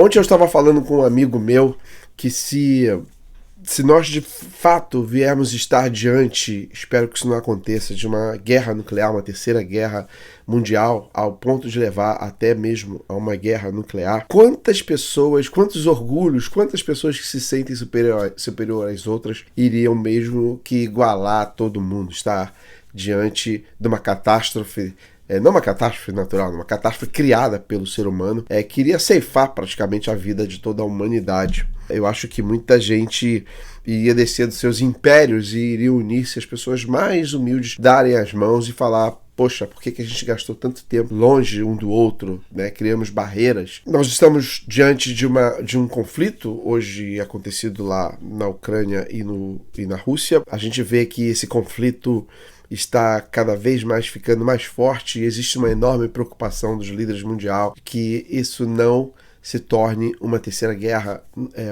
Ontem eu estava falando com um amigo meu que se nós de fato viermos estar diante, espero que isso não aconteça, de uma guerra nuclear, uma terceira guerra mundial, ao ponto de levar até mesmo a uma guerra nuclear, quantas pessoas, quantos orgulhos, quantas pessoas que se sentem superior às outras iriam mesmo que igualar todo mundo, estar diante de uma catástrofe, não uma catástrofe natural, uma catástrofe criada pelo ser humano, que iria ceifar praticamente a vida de toda a humanidade. Eu acho que muita gente iria descer dos seus impérios e iria unir-se às pessoas mais humildes, darem as mãos e falar: poxa, por que a gente gastou tanto tempo longe um do outro, né? Criamos barreiras. Nós estamos diante de um conflito hoje acontecido lá na Ucrânia e na Rússia. A gente vê que esse conflito está cada vez mais ficando mais forte e existe uma enorme preocupação dos líderes mundiais que isso não se torne uma terceira guerra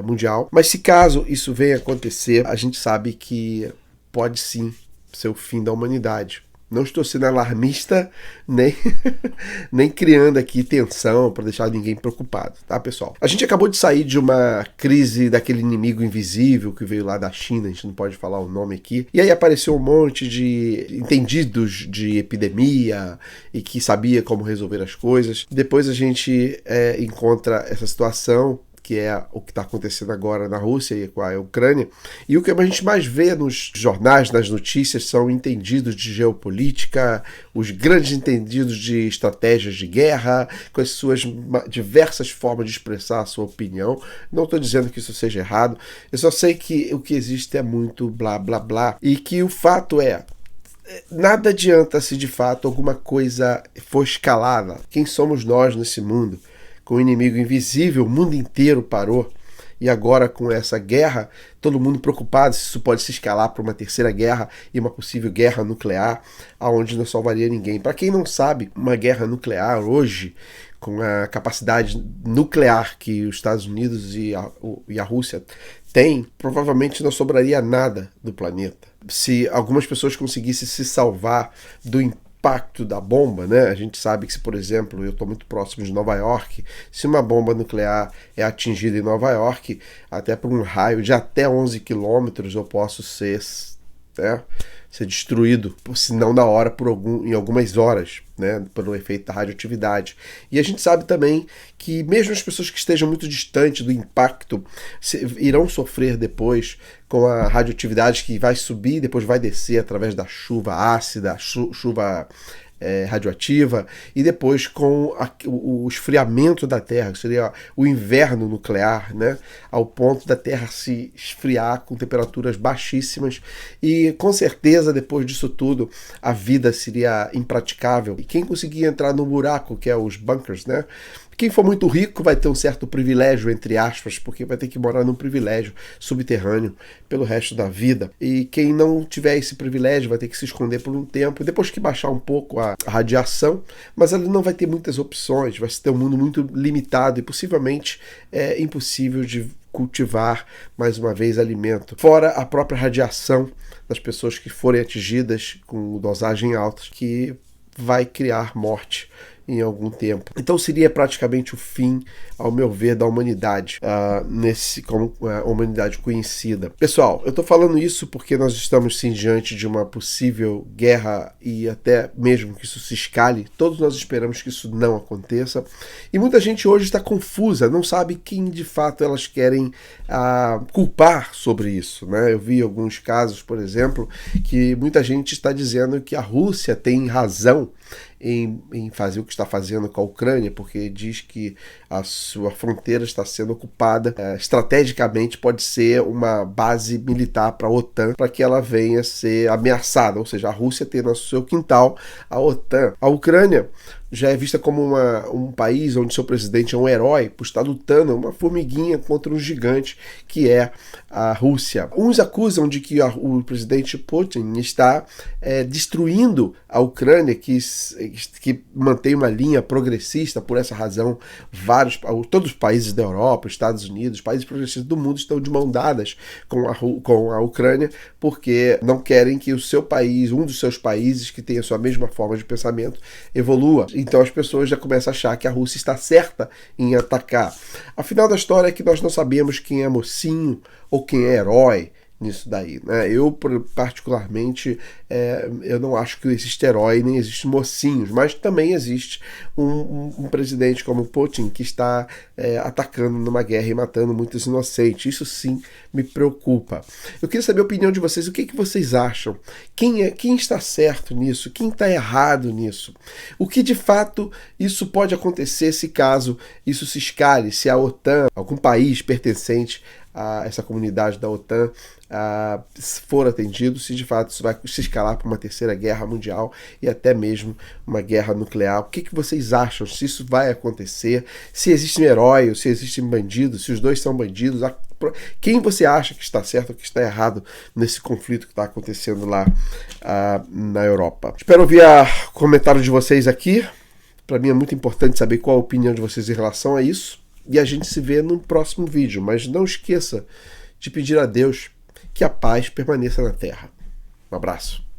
mundial. Mas se caso isso venha a acontecer, a gente sabe que pode sim ser o fim da humanidade. Não estou sendo alarmista, nem criando aqui tensão para deixar ninguém preocupado, tá, pessoal? A gente acabou de sair de uma crise daquele inimigo invisível que veio lá da China, a gente não pode falar o nome aqui, e aí apareceu um monte de entendidos de epidemia e que sabia como resolver as coisas. Depois a gente encontra essa situação, que é o que está acontecendo agora na Rússia e com a Ucrânia. E o que a gente mais vê nos jornais, nas notícias, são entendidos de geopolítica, os grandes entendidos de estratégias de guerra, com as suas diversas formas de expressar a sua opinião. Não estou dizendo que isso seja errado, eu só sei que o que existe é muito blá blá blá, e que o fato nada adianta se de fato alguma coisa for escalada. Quem somos nós nesse mundo? Com o inimigo invisível, o mundo inteiro parou. E agora com essa guerra, todo mundo preocupado se isso pode se escalar para uma terceira guerra e uma possível guerra nuclear, aonde não salvaria ninguém. Para quem não sabe, uma guerra nuclear hoje, com a capacidade nuclear que os Estados Unidos e a Rússia têm, provavelmente não sobraria nada do planeta. Se algumas pessoas conseguissem se salvar do impacto da bomba, né? A gente sabe que se, por exemplo, eu estou muito próximo de Nova York, se uma bomba nuclear é atingida em Nova York, até por um raio de até 11 quilômetros eu posso ser destruído, se não na hora, em algumas horas, né, pelo efeito da radioatividade. E a gente sabe também que mesmo as pessoas que estejam muito distantes do impacto irão sofrer depois com a radioatividade que vai subir e depois vai descer através da chuva ácida, chuva radioativa, e depois com o esfriamento da Terra, que seria o inverno nuclear, né, ao ponto da Terra se esfriar com temperaturas baixíssimas, e com certeza depois disso tudo a vida seria impraticável. E quem conseguir entrar no buraco, que é os bunkers, né? Quem for muito rico vai ter um certo privilégio, entre aspas, porque vai ter que morar num privilégio subterrâneo pelo resto da vida. E quem não tiver esse privilégio vai ter que se esconder por um tempo, depois que baixar um pouco a radiação, mas ele não vai ter muitas opções, vai ter um mundo muito limitado e possivelmente impossível de cultivar, mais uma vez, alimento. Fora a própria radiação das pessoas que forem atingidas com dosagem alta, que vai criar morte em algum tempo. Então seria praticamente o fim, ao meu ver, da humanidade, como a humanidade conhecida. Pessoal, eu estou falando isso porque nós estamos sim diante de uma possível guerra e até mesmo que isso se escale. Todos nós esperamos que isso não aconteça. E muita gente hoje está confusa, não sabe quem de fato elas querem culpar sobre isso, né? Eu vi alguns casos, por exemplo, que muita gente está dizendo que a Rússia tem razão em fazer o que está fazendo com a Ucrânia, porque diz que a sua fronteira está sendo ocupada, estrategicamente pode ser uma base militar para a OTAN, para que ela venha a ser ameaçada, ou seja, a Rússia ter no seu quintal a OTAN. A Ucrânia já é vista como um país onde seu presidente é um herói por estar lutando uma formiguinha contra um gigante que é a Rússia. Uns acusam de que o presidente Putin está destruindo a Ucrânia, que mantém uma linha progressista. Por essa razão, todos os países da Europa, Estados Unidos, países progressistas do mundo estão de mão dadas com a Ucrânia, porque não querem que o seu país, um dos seus países que tem a sua mesma forma de pensamento, evolua. então as pessoas já começam a achar que a Rússia está certa em atacar. Afinal da história é que nós não sabemos quem é mocinho ou quem é herói nisso daí, né? Eu, particularmente, eu não acho que existe herói nem existe mocinhos, mas também existe um presidente como Putin que está atacando numa guerra e matando muitos inocentes. Isso sim me preocupa. Eu queria saber a opinião de vocês. O que vocês acham? Quem está certo nisso? Quem está errado nisso? O que de fato isso pode acontecer se caso isso se escale, se a OTAN, algum país pertencente a essa comunidade da OTAN for atendido, se de fato isso vai se escalar para uma terceira guerra mundial e até mesmo uma guerra nuclear. O que vocês acham? Se isso vai acontecer? Se existe um herói ou se existem bandidos? Se os dois são bandidos? Quem você acha que está certo ou que está errado nesse conflito que está acontecendo lá na Europa? Espero ouvir o comentário de vocês aqui. Para mim é muito importante saber qual a opinião de vocês em relação a isso. E a gente se vê no próximo vídeo. Mas não esqueça de pedir a Deus que a paz permaneça na Terra. Um abraço.